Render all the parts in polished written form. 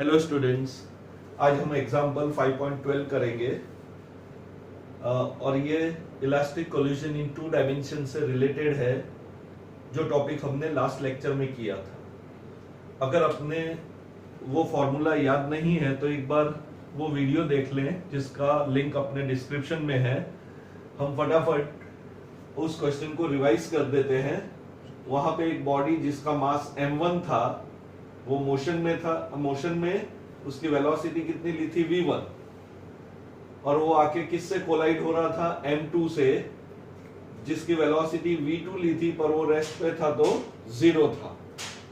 Hello students, आज हम example 5.12 करेंगे और ये elastic collision in two dimension से रिलेटेड है, जो टॉपिक हमने लास्ट लेक्चर में किया था। अगर अपने वो फॉर्मूला याद नहीं है तो एक बार वो वीडियो देख लें, जिसका लिंक अपने डिस्क्रिप्शन में है। हम फटाफट उस क्वेश्चन को रिवाइज कर देते हैं। वहां पे एक बॉडी जिसका मास m1 था, वो मोशन में था। मोशन में उसकी वेलोसिटी कितनी ली थी? v1, और वो आके किससे कोलाइड हो रहा था? m2 से, जिसकी वेलोसिटी v2 ली थी, पर वो रेस्ट पे था तो 0 था।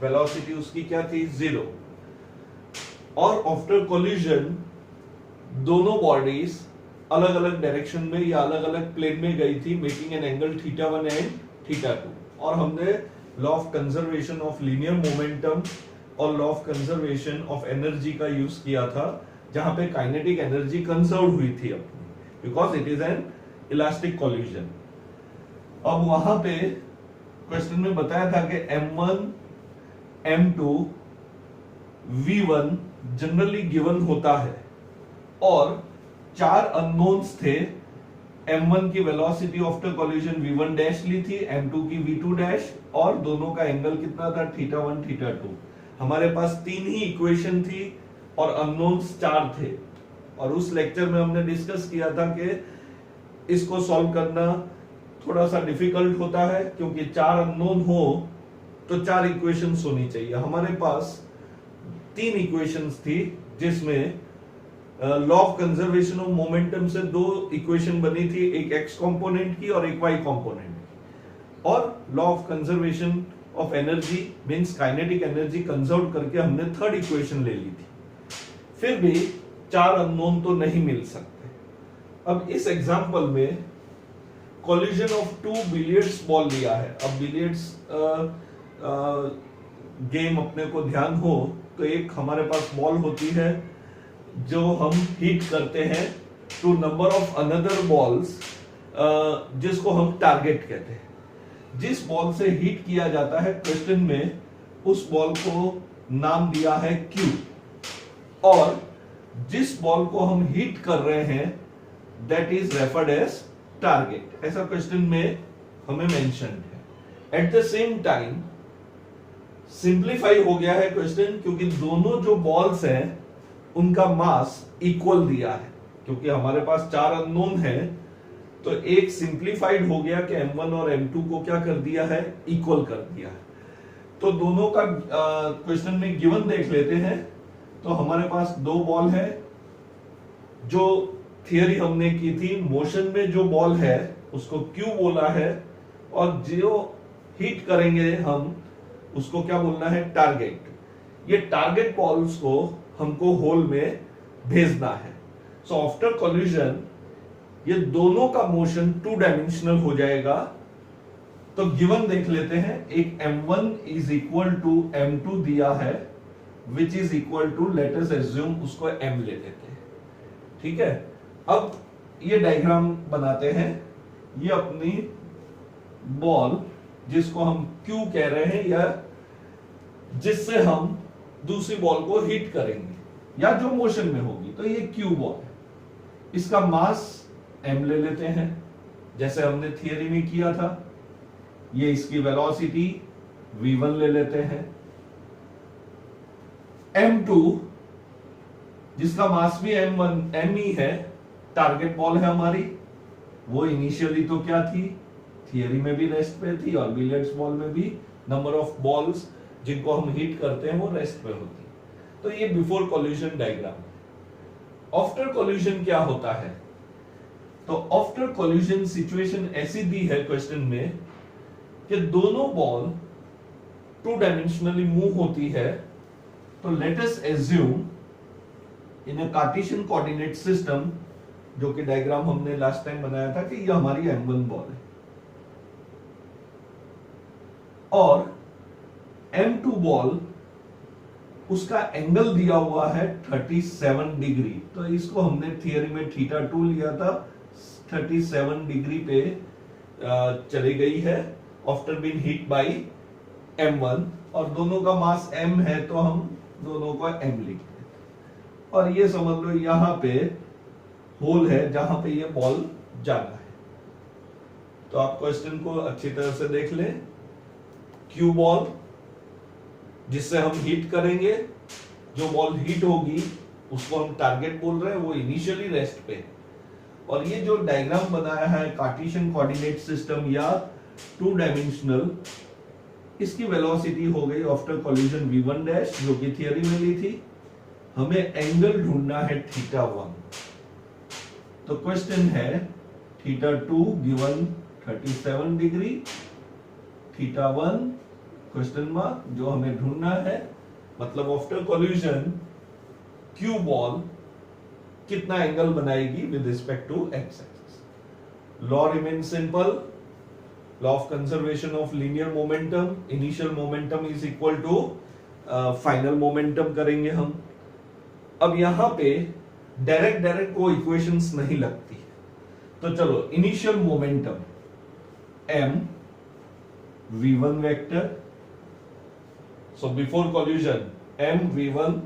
वेलोसिटी उसकी क्या थी? 0। और आफ्टर कोलिजन दोनों बॉडीज अलग अलग डायरेक्शन में या अलग अलग प्लेन में गई थी, मेकिंग एन एंगल θ1 एंड θ2। और हमने law of conservation of linear momentum और law of conservation of energy का यूज किया था, जहां पे काइनेटिक एनर्जी कंजर्व हुई थी अपनी, because it is an elastic collision. अब वहां पे क्वेश्चन में बताया था कि m1, m2, v1 generally given होता है, और 4 अननोन्स थे। m1 की velocity after collision v1 dash ली थी, m2 की v2 डैश, और दोनों का एंगल कितना था? θ1 θ2। हमारे पास 3 ही इक्वेशन थी और अननोन्स 4 थे। और उस लेक्चर में हमने डिस्कस किया था कि इसको सॉल्व करना थोड़ा सा डिफिकल्ट होता है, क्योंकि 4 अननोन हो तो 4 इक्वेशंस होनी चाहिए। हमारे पास 3 इक्वेशंस थी, जिसमें law of conservation of momentum से 2 इक्वेशन बनी थी, एक एक्स कंपोनेंट की और एक वाई कंपोनेंट की। और law of conservation of energy means kinetic energy conserve करके हमने 3rd इक्वेशन ले ली थी। फिर भी 4 अननोन तो नहीं मिल सकते। अब इस एग्जांपल में कोलिजन ऑफ 2 बिलियर्ड्स बॉल लिया है। अब बिलियर्ड्स गेम अपने को ध्यान हो तो एक हमारे पास बॉल होती है जो हम हिट करते हैं two number of another balls, जिसको हम टारगेट कहते हैं। जिस बॉल से हिट किया जाता है, क्वेश्चन में उस बॉल को नाम दिया है Q, और जिस बॉल को हम हिट कर रहे हैं that is referred as target. ऐसा क्वेश्चन में हमें मेंशन है। At the same time simplify हो गया है क्वेश्चन, क्योंकि दोनों जो बॉल्स हैं उनका मास इक्वल दिया है। क्योंकि हमारे पास 4 अननोन है, तो एक सिंप्लीफाइड हो गया कि m1 और m2 को क्या कर दिया है? इक्वल कर दिया है। तो दोनों का क्वेश्चन में गिवन देख लेते हैं। तो हमारे पास 2 बॉल है, जो थियरी हमने की थी, मोशन में जो बॉल है उसको Q बोला है, और जो हिट करेंगे हम उसको क्या बोलना है? टारगेट। ये टारगेट बॉल्स को हमको होल में भेजना है। सो आफ्टर कोलिजन ये दोनों का मोशन 2 डायमेंशनल हो जाएगा। तो गिवन देख लेते हैं। एक m1 is equal to m2 दिया है, which is equal to, let us assume उसको m ले लेते हैं। ठीक है, अब ये डायग्राम बनाते हैं। ये अपनी बॉल, जिसको हम Q कह रहे हैं, या जिससे हम दूसरी बॉल को हिट करेंगे या जो मोशन में होगी, तो ये Q बॉल है। इसका मास m ले लेते हैं, जैसे हमने थियरी में किया था। ये इसकी वेलोसिटी v1 ले लेते हैं। m2 जिसका मास भी m ही है, टारगेट बॉल है हमारी। वो इनिशियली तो क्या थी? थियरी में भी रेस्ट पे थी, और बिलियर्ड्स बॉल में भी नंबर ऑफ बॉल्स जिनको हम हिट करते हैं वो रेस्ट पे होती। तो ये before collision diagram. After collision क्या होता है? तो आफ्टर कोलिजन सिचुएशन ऐसी दी है क्वेश्चन में कि दोनों बॉल 2 डायमेंशनली मूव होती है। तो लेट अस एज्यूम इन अ कार्टेशियन कोऑर्डिनेट सिस्टम, जो कि डायग्राम हमने लास्ट टाइम बनाया था, कि ये हमारी m1 बॉल है, और m2 बॉल, उसका एंगल दिया हुआ है 37 डिग्री। तो इसको हमने थियरी में θ2 लिया था, 37 डिग्री पे चली गई है after being hit by m1, और दोनों का मास m है, तो हम दोनों का m लिखते हैं। और ये समझ लो यहां पे होल है जहां पे ये बॉल जाना है। तो आप क्वेश्चन को अच्छी तरह से देख लें। क्यू बॉल जिससे हम हिट करेंगे, जो बॉल हिट होगी उसको हम टारगेट बोल रहे हैं, वो इनिशियली रेस्ट पे। और ये जो डायग्राम बनाया है कार्टेशियन कोऑर्डिनेट सिस्टम या टू डायमेंशनल, इसकी वेलोसिटी हो गई आफ्टर कोलिजन v1 डैश, जो कि थियरी में ली थी। हमें एंगल ढूंढना है θ1। तो क्वेश्चन है θ2 गिवन 37 डिग्री, θ1 क्वेश्चन मार्क, जो हमें ढूंढना है। मतलब आफ्टर कोलिजन क्यू बॉल कितना एंगल बनाएगी with respect to x axis. Law remain simple, law of conservation of linear momentum, initial momentum is equal to final momentum करेंगे हम। अब यहां पे डायरेक्ट को इक्वेशंस नहीं लगती, तो चलो initial momentum m v1 vector, so before collision m v1,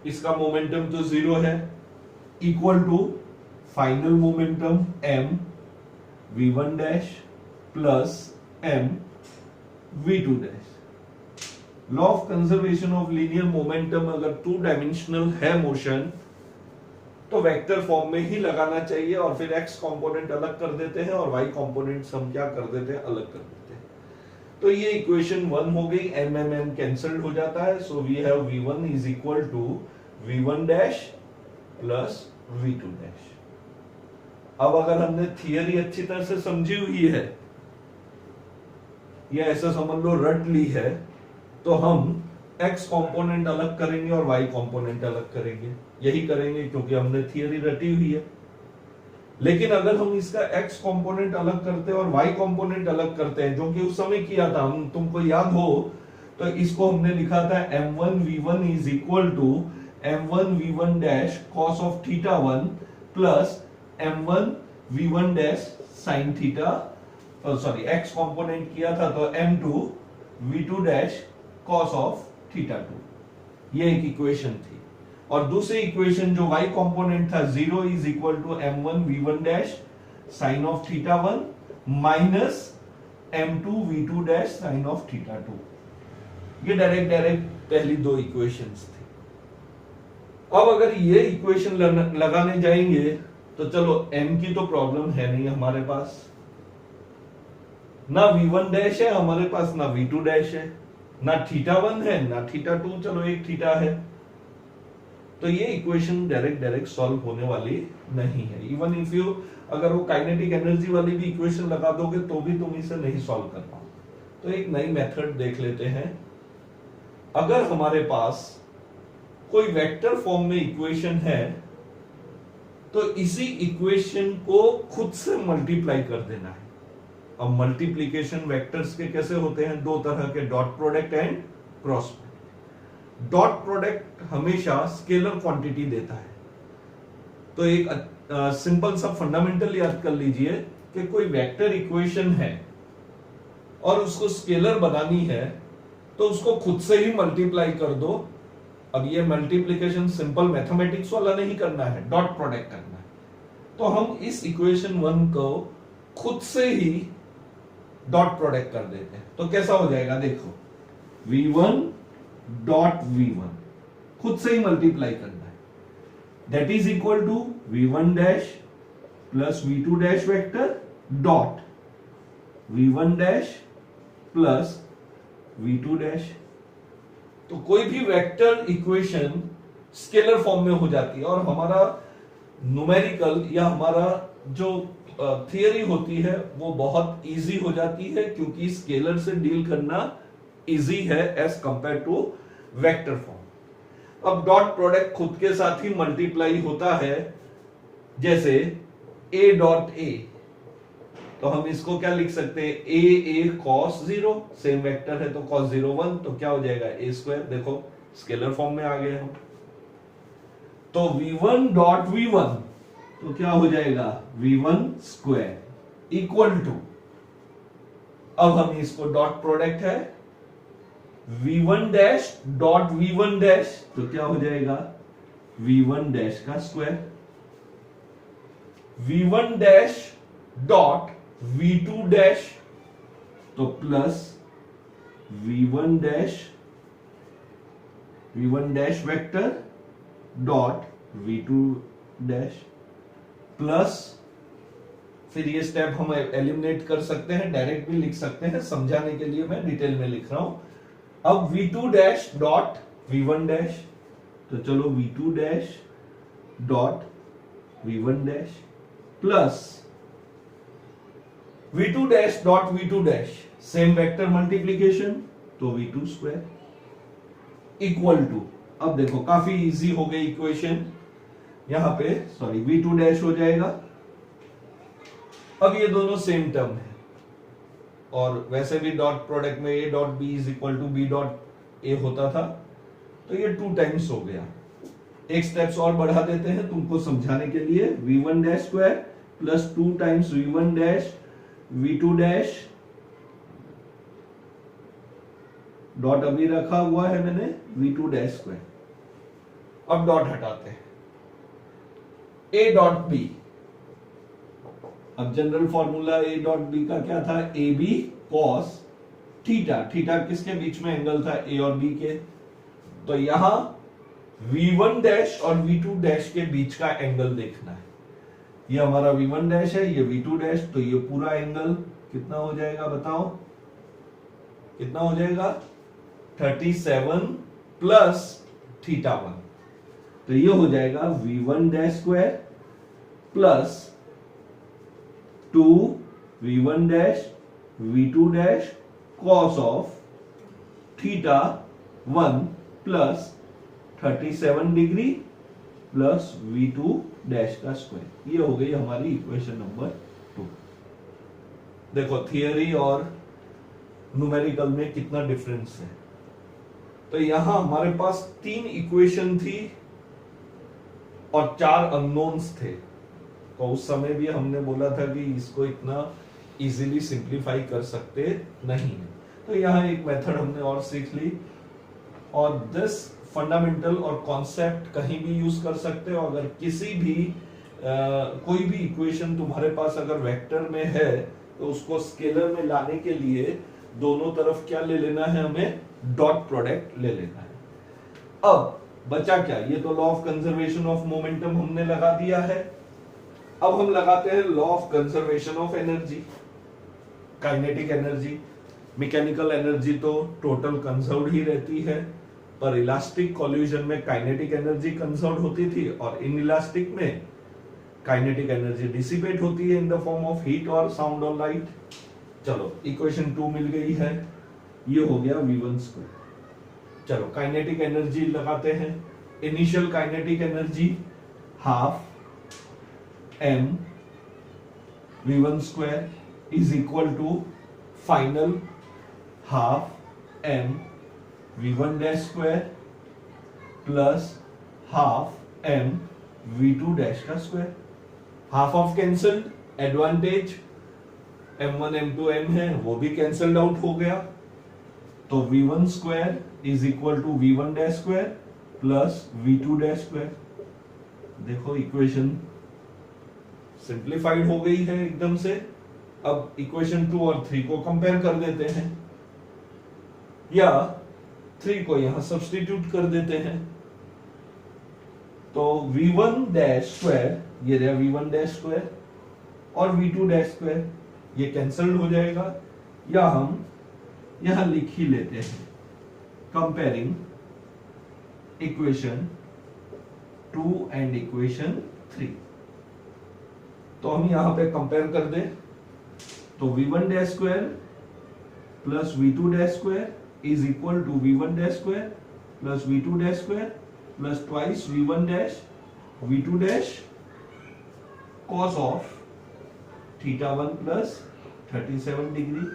इसका मोमेंटम तो 0 है, equal to final momentum m v1 dash plus m v2 dash. Law of conservation of linear momentum, अगर टू डायमेंशनल है motion तो vector form में ही लगाना चाहिए, और फिर x कंपोनेंट अलग कर देते हैं और y कंपोनेंट्स हम क्या कर देते हैं, अलग कर देते हैं। तो ये इक्वेशन 1 हो गई, m कैंसल्ड हो जाता है, so we have v1 is equal to v1 dash plus v2 dash. अब अगर हमने थियरी अच्छी तरह से समझी हुई है या ऐसा समझ लो रट ली है, तो हम x कंपोनेंट अलग करेंगे और y कंपोनेंट अलग करेंगे। यही करेंगे क्योंकि हमने थियरी रटी हुई है। लेकिन अगर हम इसका x कंपोनेंट अलग करते हैं और y कंपोनेंट अलग करते हैं, जो कि उस समय किया था, हम तुमको याद हो तो इसको हमने लिखा था m1 v1 is equal to m1 v1 dash cos of θ1 plus m1 v1 dash sin theta, sorry x component किया था तो m2 v2 dash cos of θ2। ये एक इक्वेशन थी। और दूसरी इक्वेशन जो y कंपोनेंट था 0 is equal to m1 v1 dash sin of θ1 minus m2 v2 dash sin of θ2। ये डायरेक्ट पहली दो इक्वेशंस थी। अब अगर ये इक्वेशन लगाने जाएंगे तो चलो m की तो प्रॉब्लम है नहीं हमारे पास, ना v1 डैश है हमारे पास, ना v2 डैश है, ना θ1 है ना θ2, चलो एक थीटा है। तो ये इक्वेशन डायरेक्ट सॉल्व होने वाली नहीं है। इवन इफ यू अगर वो काइनेटिक एनर्जी वाली भी इक्वेशन लगा दोगे तो भी तुम इसे नहीं सॉल्व कर पाओ। तो एक नई मेथड देख लेते हैं। अगर हमारे पास कोई वेक्टर फॉर्म में इक्वेशन है तो इसी इक्वेशन को खुद से मल्टीप्लाई कर देना है। अब मल्टीप्लीकेशन वेक्टर्स के कैसे होते हैं, दो तरह के, dot product and cross product. Dot product हमेशा स्केलर क्वांटिटी देता है। तो एक सिंपल सा फंडामेंटल याद कर लीजिए कि कोई वेक्टर इक्वेशन है और उसको स्केलर बनानी है तो उसको खुद से ही मल्टीप्लाई कर दो। अब ये मल्टीप्लिकेशन सिंपल मैथमेटिक्स वाला नहीं करना है, डॉट प्रोडक्ट करना है। तो हम इस इक्वेशन 1 को खुद से ही डॉट प्रोडक्ट कर देते हैं। तो कैसा हो जाएगा, देखो v1 डॉट v1 खुद से ही मल्टीप्लाई करना है, that is equal to v1 dash plus v2 dash vector dot v1 dash plus v2 dash. तो कोई भी वेक्टर इक्वेशन स्केलर फॉर्म में हो जाती है और हमारा न्यूमेरिकल या हमारा जो थियरी होती है वो बहुत इजी हो जाती है, क्योंकि स्केलर से डील करना इजी है as compare to vector form. अब डॉट प्रोडक्ट खुद के साथ ही मल्टीप्लाई होता है, जैसे a डॉट a, तो हम इसको क्या लिख सकते हैं, a cos 0, सेम वेक्टर है तो cos 0 1, तो क्या हो जाएगा a स्क्वायर। देखो स्केलर फॉर्म में आ गए हम। तो v1 डॉट v1 तो क्या हो जाएगा v1 स्क्वायर इक्वल टू, अब हम इसको डॉट प्रोडक्ट है v1 dash dot v1 dash, तो क्या हो जाएगा v1 डैश का square, v1 dash dot v2 dash, तो plus v1 dash vector dot v2 dash, plus फिर ये स्टेप हम एलिमिनेट कर सकते हैं, डायरेक्ट भी लिख सकते हैं, समझाने के लिए मैं डिटेल में लिख रहा हूं। अब v2 dash dot v1 dash, तो चलो v2 dash dot v1 dash plus v2 dash dot v2 dash, same vector multiplication, तो v2 स्क्वायर इक्वल टू, अब देखो काफी इजी हो गई इक्वेशन, यहां पे सॉरी v2 डैश हो जाएगा। अब ये दोनों सेम टर्म है और वैसे भी डॉट प्रोडक्ट में a dot b is equal to b dot a होता था, तो ये 2 टाइम्स हो गया। एक स्टेप्स और बढ़ा देते हैं तुमको समझाने के लिए, v1 dash square plus 2 times v1 dash v2 dash, dot अभी रखा हुआ है मैंने, v2 डैश स्क्वायर। अब डॉट हटाते हैं, a डॉट b, अब general formula a dot b का क्या था, a b cos theta, theta किसके बीच में एंगल था, a और b के, तो यहां v1 डैश और v2 डैश के बीच का एंगल देखना है। ये हमारा v1 डैश है, ये v2 डैश, तो ये पूरा एंगल कितना हो जाएगा बताओ, कितना हो जाएगा 37 प्लस थीटा 1, तो ये हो जाएगा v1 dash square plus 2 v1 dash v2 dash cos of theta 1 plus 37 degree plus v2 dash का स्क्वायर। ये हो गई हमारी इक्वेशन नंबर 2। देखो थियरी और न्यूमेरिकल में कितना डिफरेंस है। तो यहां हमारे पास 3 इक्वेशन थी और 4 अननोन्स थे, तो उस समय भी हमने बोला था कि इसको इतना इजीली सिंप्लीफाई कर सकते नहीं है, तो यहाँ एक मेथड हमने और सीख ली। और दिस फंडामेंटल और कॉन्सेप्ट कहीं भी यूज कर सकते हो। अगर किसी भी कोई भी इक्वेशन तुम्हारे पास अगर वेक्टर में है तो उसको स्केलर में लाने के लिए दोनों तरफ क्या ले लेना है, हमें डॉट प्रोडक्ट ले लेना है। अब बचा क्या, ये तो law of conservation of momentum हमने लगा दिया है। अब हम लगाते हैं law of conservation of energy, kinetic energy. Mechanical energy तो टोटल कंजर्व्ड ही रहती है, पर इलास्टिक कोल्यूजन में काइनेटिक एनर्जी कंजर्व्ड होती थी और इन इलास्टिक में काइनेटिक एनर्जी डिसिपेट होती है in the form of heat और साउंड और लाइट। चलो इक्वेशन 2 मिल गई है, ये हो गया v1 स्क्वायर। चलो काइनेटिक एनर्जी लगाते हैं। Initial kinetic energy half m v1 square is equal to final half m v1 dash square plus half m v2 dash का square. Half of cancelled, advantage m1 m2 m है वो भी cancelled out हो गया, तो v1 square is equal to v1 dash square plus v2 dash square. देखो equation simplified हो गई है एकदम से। अब इक्वेशन 2 और 3 को कंपेयर कर देते हैं, या 3 को यहां सब्स्टिट्यूट कर देते हैं, तो v1 डैश स्क्वायर, ये रहा v1 डैश स्क्वायर और v2 डैश स्क्वायर, ये कैंसल्ड हो जाएगा, या हम यहां लिख ही लेते हैं कंपेयरिंग इक्वेशन 2 एंड इक्वेशन 3। तो हम यहां पे कंपेयर कर दें, तो v1 dash square plus v2 dash square is equal to v1 dash square plus v2 dash square plus twice v1 dash v2 dash cos of theta 1 plus 37 degree.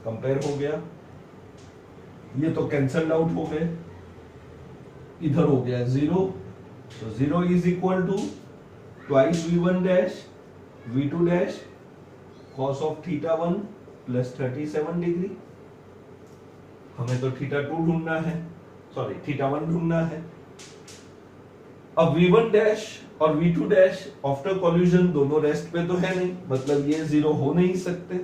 Compare हो गया, ये तो कैंसल्ड आउट हो गए, इधर हो गया 0, तो 0 is equal to twice v1 dash v2 dash cos of theta 1 plus 37 degree. हमें तो थीटा 2 ढूंढना है, सॉरी थीटा 1 ढूंढना है। अब v1 डैश और v2 डैश आफ्टर कॉल्यूजन दोनों रेस्ट पे तो है नहीं, मतलब ये जीरो हो नहीं सकते।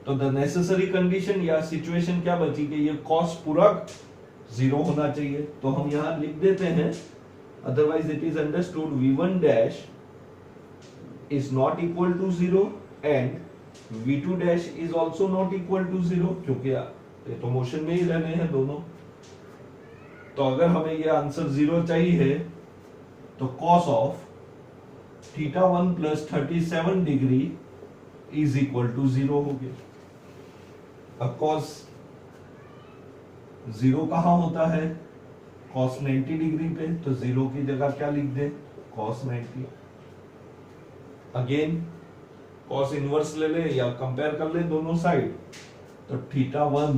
तो द नेसेसरी कंडीशन या सिचुएशन क्या बची कि ये कॉस पूरा जीरो होना चाहिए। तो हम यहां लिख देते हैं, otherwise it is understood v1 dash is not equal to zero and v2 dash is also not equal to zero, क्योंकि ये तो मोशन में ही रहने हैं दोनों। तो अगर हमें ये आंसर जीरो चाहिए तो cos of theta 1 plus 37 degree is equal to zero हो गया। अब cos जीरो कहां होता है? cos 90 डिग्री पे, तो जीरो की जगह क्या लिख दे? cos 90। अगेन cos इनवर्स ले ले या कंपेयर कर ले दोनों साइड, तो theta 1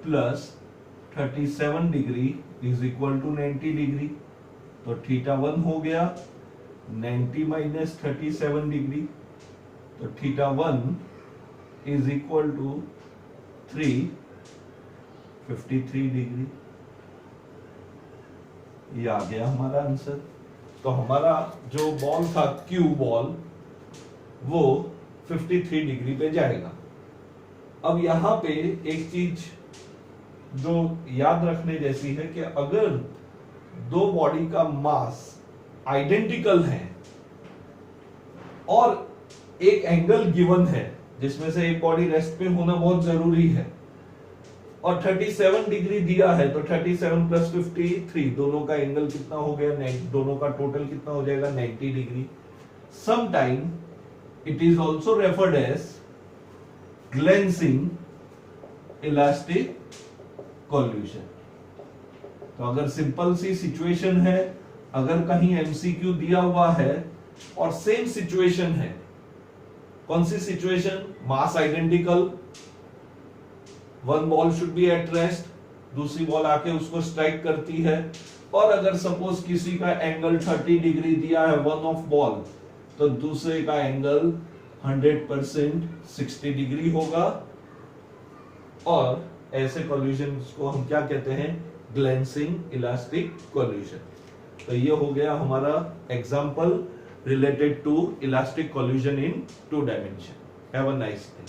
plus 37 degree is equal to 90 degree. तो थीटा 1 हो गया 90 माइनस 37 डिग्री, तो theta 1 is equal to 353 degree. ये आ गया हमारा आंसर। तो हमारा जो बॉल था क्यू बॉल वो 53 डिग्री पे जाएगा। अब यहां पे एक चीज जो याद रखने जैसी है कि अगर दो बॉडी का मास आइडेंटिकल है और एक एंगल गिवन है जिसमें से एक बॉडी रेस्ट पे होना बहुत जरूरी है और 37 डिग्री दिया है, तो 37 प्लस 53 दोनों का एंगल कितना हो गया? दोनों का टोटल कितना हो जाएगा? 90 degree. Sometime it is also referred as glancing elastic collision. तो अगर सिंपल सी सिचुएशन है, अगर कहीं एमसीक्यू दिया हुआ है और सेम सिचुएशन है, कौन सी situation? Mass identical, one ball should be at rest, दूसरी बॉल आके उसको स्ट्राइक करती है, और अगर सपोज किसी का एंगल 30 डिग्री दिया है वन ऑफ बॉल, तो दूसरे का एंगल 100% 60 डिग्री होगा। और ऐसे कोल्यूशन को हम क्या कहते हैं? ग्लेंसिंग इलास्टिक कोल्यूशन। तो ये हो गया हमारा example related to elastic collision in 2 dimension. Have a nice day.